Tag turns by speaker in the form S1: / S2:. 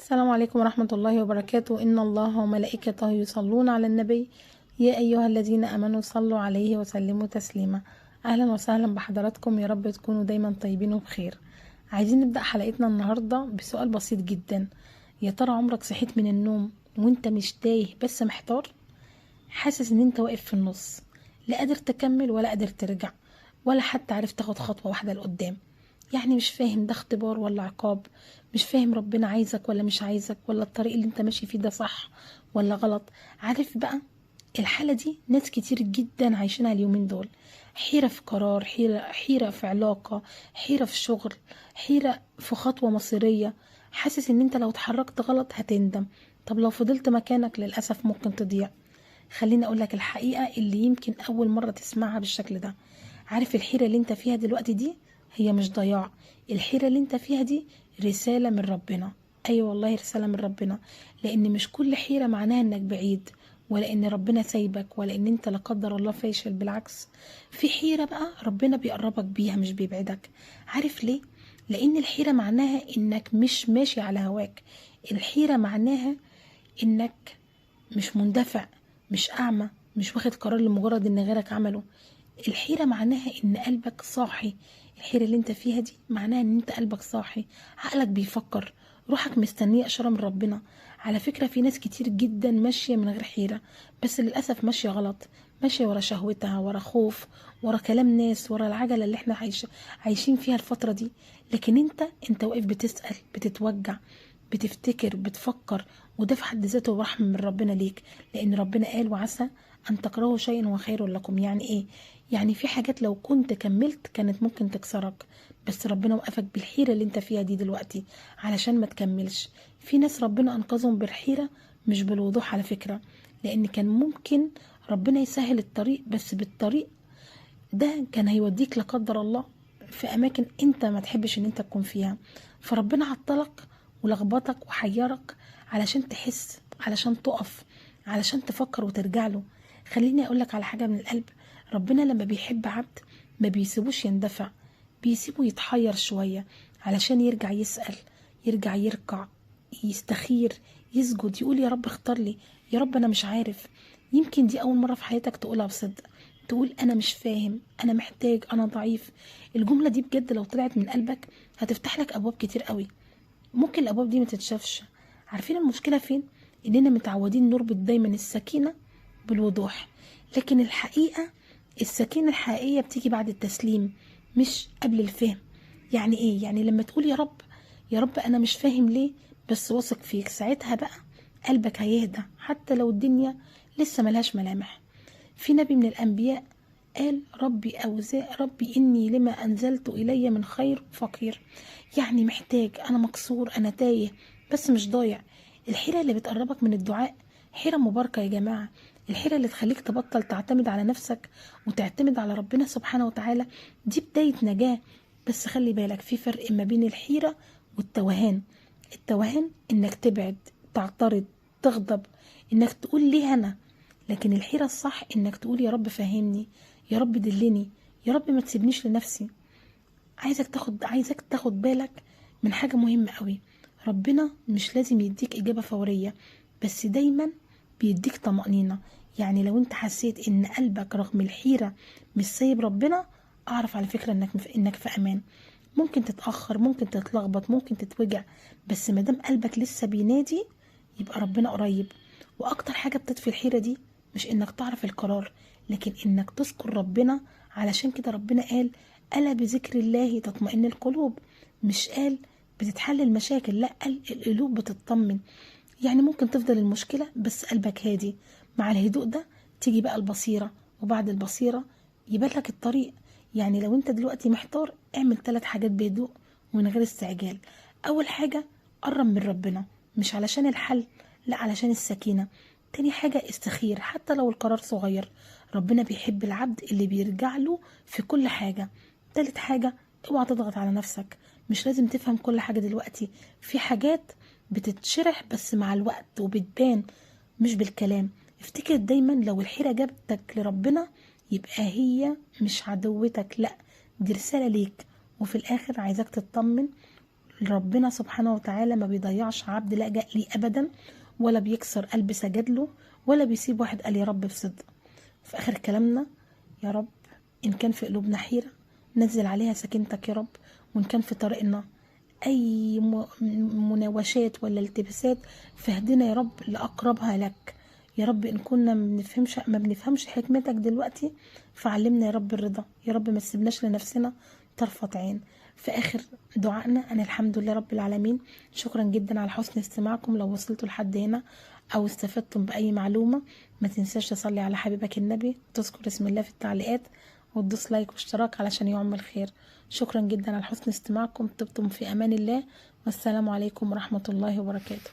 S1: السلام عليكم ورحمة الله وبركاته. إن الله وملائكته يصلون على النبي يا أيها الذين آمنوا صلوا عليه وسلموا تسليما. أهلا وسهلا بحضراتكم، يا رب تكونوا دايما طيبين وبخير. عايزين نبدأ حلقتنا النهاردة بسؤال بسيط جدا. يا ترى عمرك صحيت من النوم وانت مش تايه بس محتار؟ حاسس ان انت واقف في النص، لا قادر تكمل ولا قادر ترجع، ولا حتى عارف تاخد خطوة واحدة لقدام. يعني مش فاهم ده اختبار ولا عقاب، مش فاهم ربنا عايزك ولا مش عايزك، ولا الطريق اللي انت ماشي فيه ده صح ولا غلط. عارف بقى، الحالة دي ناس كتير جدا عايشينها اليومين دول. حيرة في قرار، حيرة في علاقة، حيرة في شغل، حيرة في خطوة مصيرية. حاسس ان انت لو اتحركت غلط هتندم، طب لو فضلت مكانك للأسف ممكن تضيع. خليني اقولك الحقيقة اللي يمكن اول مرة تسمعها بالشكل ده. عارف الحيرة اللي انت فيها دلوقتي دي هي مش ضياع، الحيرة اللي انت فيها دي رسالة من ربنا. ايوه والله رسالة من ربنا، لان مش كل حيرة معناها انك بعيد، ولا ان ربنا سايبك، ولا ان انت لا قدر الله فاشل. بالعكس، في حيرة بقى ربنا بيقربك بيها مش بيبعدك. عارف ليه؟ لان الحيرة معناها انك مش ماشي على هواك. الحيرة معناها انك مش مندفع، مش أعمى، مش واخد قرار لمجرد إن غيرك عمله. الحيرة معناها إن قلبك صاحي. الحيرة اللي انت فيها دي معناها إن انت قلبك صاحي، عقلك بيفكر، روحك مستنية إشارة من ربنا. على فكرة في ناس كتير جدا ماشية من غير حيرة، بس للأسف ماشية غلط، ماشية ورا شهوتها، ورا خوف، ورا كلام ناس، ورا العجلة اللي احنا عايشين فيها الفترة دي. لكن انت واقف بتسأل، بتتوجع، بتفتكر، بتفكر، وده في حد ذاته رحمة من ربنا ليك. لأن ربنا قال وعسى أن تكرهوا شيئا وخير لكم. يعني إيه؟ يعني في حاجات لو كنت كملت كانت ممكن تكسرك، بس ربنا وقفك بالحيرة اللي انت فيها دي دلوقتي علشان ما تكملش. في ناس ربنا أنقذهم بالحيرة مش بالوضوح على فكرة، لأن كان ممكن ربنا يسهل الطريق، بس بالطريق ده كان هيوديك لا قدر الله في اماكن انت ما تحبش ان انت تكون فيها. فربنا عطلك ولخبطك وحيرك علشان تحس، علشان تقف، علشان تفكر وترجع له. خليني اقولك على حاجة من القلب. ربنا لما بيحب عبد ما بيسيبوش يندفع، بيسيبه يتحير شوية علشان يرجع يسأل، يرجع يركع، يستخير، يسجد، يقول يا رب اختار لي، يا رب انا مش عارف. يمكن دي اول مرة في حياتك تقولها بصدق، تقول انا مش فاهم، انا محتاج، انا ضعيف. الجملة دي بجد لو طلعت من قلبك هتفتح لك ابواب كتير قوي. ممكن الابواب دي ما تتشافش. عارفين المشكلة فين؟ اننا متعودين نربط دايما السكينة بالوضوح، لكن الحقيقة السكينة الحقيقية بتيجي بعد التسليم مش قبل الفهم. يعني ايه؟ يعني لما تقول يا رب، يا رب انا مش فاهم ليه بس واثق فيك، ساعتها بقى قلبك هيهدى حتى لو الدنيا لسه ملهاش ملامح. في نبي من الأنبياء قال ربي إني لما أنزلت إلي من خير فقير. يعني محتاج، أنا مكسور، أنا تايه بس مش ضايع. الحيرة اللي بتقربك من الدعاء حيرة مباركة يا جماعة. الحيرة اللي تخليك تبطل تعتمد على نفسك وتعتمد على ربنا سبحانه وتعالى، دي بداية نجاة. بس خلي بالك في فرق ما بين الحيرة والتوهان. التوهان إنك تبعد، تعترض، تغضب، إنك تقول ليه أنا. لكن الحيرة الصح انك تقول يا رب فهمني، يا رب دلني، يا رب ما تسيبنيش لنفسي. عايزك تاخد بالك من حاجة مهمة قوي. ربنا مش لازم يديك إجابة فورية، بس دايما بيديك طمأنينة. يعني لو انت حسيت ان قلبك رغم الحيرة مش سايب ربنا، اعرف على فكرة انك في امان. ممكن تتأخر، ممكن تتلخبط، ممكن تتوجع، بس مادام قلبك لسه بينادي يبقى ربنا قريب. واكتر حاجة بتطفي الحيرة دي مش انك تعرف القرار، لكن انك تذكر ربنا. علشان كده ربنا قال ألا بذكر الله تطمئن القلوب. مش قال بتتحل المشاكل، لا، قال القلوب بتطمن. يعني ممكن تفضل المشكلة بس قلبك هادي. مع الهدوء ده تيجي بقى البصيرة، وبعد البصيرة يبان لك الطريق. يعني لو انت دلوقتي محتار اعمل 3 حاجات بهدوء ومن غير استعجال. اول حاجة، قرب من ربنا، مش علشان الحل، لا علشان السكينة. تاني حاجة، استخير حتى لو القرار صغير، ربنا بيحب العبد اللي بيرجع له في كل حاجة. تالت حاجة، اوعى تضغط على نفسك، مش لازم تفهم كل حاجة دلوقتي. في حاجات بتتشرح بس مع الوقت وبتبان مش بالكلام. افتكر دايما لو الحيرة جابتك لربنا يبقى هي مش عدوتك، لا، دي رسالة ليك. وفي الآخر عايزك تطمن، ربنا سبحانه وتعالى ما بيضيعش عبد لجأ ليه ابدا، ولا بيكسر قلب سجد له، ولا بيسيب واحد قال يا رب بصدق. في اخر كلامنا يا رب ان كان في قلوبنا حيرة نزل عليها سكينتك يا رب، وان كان في طريقنا اي مناوشات ولا التباسات فاهدنا يا رب لاقربها لك يا رب. ان كنا ما بنفهمش حكمتك دلوقتي فعلمنا يا رب الرضا يا رب، ما تسيبناش لنفسنا طرفة عين. في اخر دعائنا انا الحمد لله رب العالمين، شكرا جدا على حسن استماعكم. لو وصلتوا لحد هنا او استفدتم باي معلومة ما تنساش تصلي على حبيبك النبي، وتذكر اسم الله في التعليقات، وتدوس لايك واشتراك علشان يعم الخير. شكرا جدا على حسن استماعكم، طبتم في امان الله، والسلام عليكم ورحمة الله وبركاته.